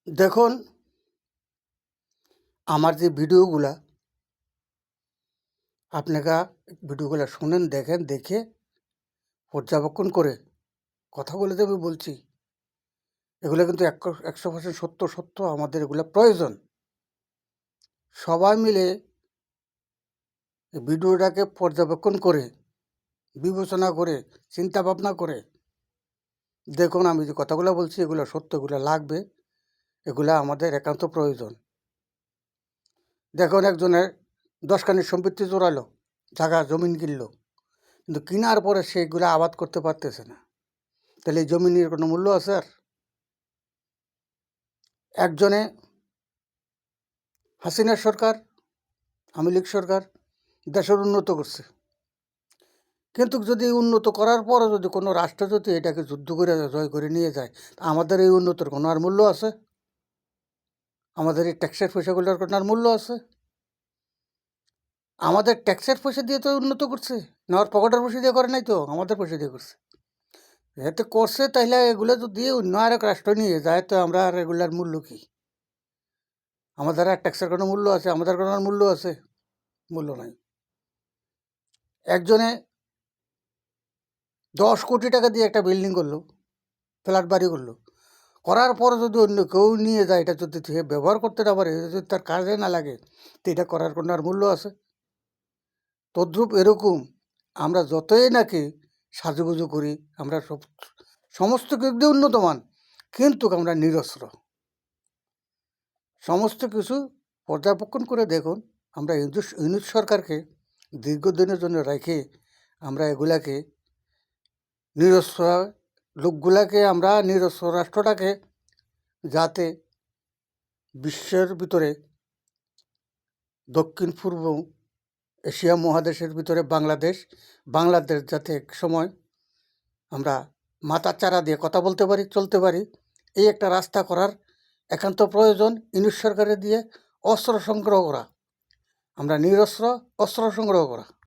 দেখুন, আমার যে ভিডিওগুলা আপনারা ভিডিওগুলা শুনেন, দেখেন, দেখে পর্যবেক্ষণ করে কথাগুলো যে আমি বলছি, এগুলো কিন্তু 100% সত্য আমাদের এগুলো প্রয়োজন। সবাই মিলে এই ভিডিওটাকে পর্যবেক্ষণ করে, বিবেচনা করে, চিন্তা ভাবনা করে দেখুন, আমি যে কথাগুলো বলছি এগুলো সত্য, এগুলো লাগবে, এগুলা আমাদের একান্ত প্রয়োজন। দেখুন, একজনের 10 খানি সম্পত্তি জোড়ালো, জায়গা জমিন কিনলো, কিন্তু কেনার পরে সেগুলো আবাদ করতে পারতেছে না। তাহলে এই জমিনের কোনো মূল্য আছে আর? একজনে হাসিনার সরকার, আওয়ামী লীগ সরকার দেশের উন্নত করছে, কিন্তু যদি উন্নত করার পরও যদি কোনো রাষ্ট্র যদি এটাকে যুদ্ধ করে জয় করে নিয়ে যায়, তা আমাদের এই উন্নতির কোনো আর মূল্য আছে? আমাদের এই ট্যাক্সের পয়সাগুলোর কোনো আর মূল্য আছে? আমাদের ট্যাক্সের পয়সা দিয়ে তো উন্নত করছে, না আর পকেটের পয়সা দিয়ে করে নাই তো, আমাদের পয়সা দিয়ে করছে। এতে করছে, তাইলে এগুলো যদি অন্য আরেক রাষ্ট্র নিয়ে যায়, তো আমরা আর এগুলার মূল্য কী? আমাদের আর ট্যাক্সের কোনো মূল্য আছে? আমাদের কোনো আর মূল্য আছে? মূল্য নাই। একজনে 10 কোটি টাকা দিয়ে একটা বিল্ডিং করলো, ফ্ল্যাট বাড়ি করলো, করার পর যদি অন্য কেউ নিয়ে যায়, এটা যদি সে ব্যবহার করতে না পারে, এটা যদি তার কাজে না লাগে, তো এটা করার কোনো আর মূল্য আছে? তদ্রূপ এরকম আমরা যতই নাকি সাজুগুজু করি, আমরা সমস্ত কিছু দিয়ে উন্নতমান, কিন্তু আমরা নিরস্ত্র। সমস্ত কিছু পর্যবেক্ষণ করে দেখুন, আমরা ইউনিট সরকারকে দীর্ঘদিনের জন্য রেখে আমরা এগুলাকে নিরস্ত্র লোকগুলাকে, আমরা নিরস্ত্র রাষ্ট্রটাকে যাতে বিশ্বের ভিতরে, দক্ষিণ পূর্ব এশিয়া মহাদেশের ভিতরে বাংলাদেশ যাতে এক সময় আমরা মাথার চারা দিয়ে কথা বলতে পারি, চলতে পারি, এই একটা রাস্তা করার একান্ত প্রয়োজন। ইউনিট সরকারে দিয়ে অস্ত্র সংগ্রহ করা, আমরা নিরস্ত্র অস্ত্র সংগ্রহ করা।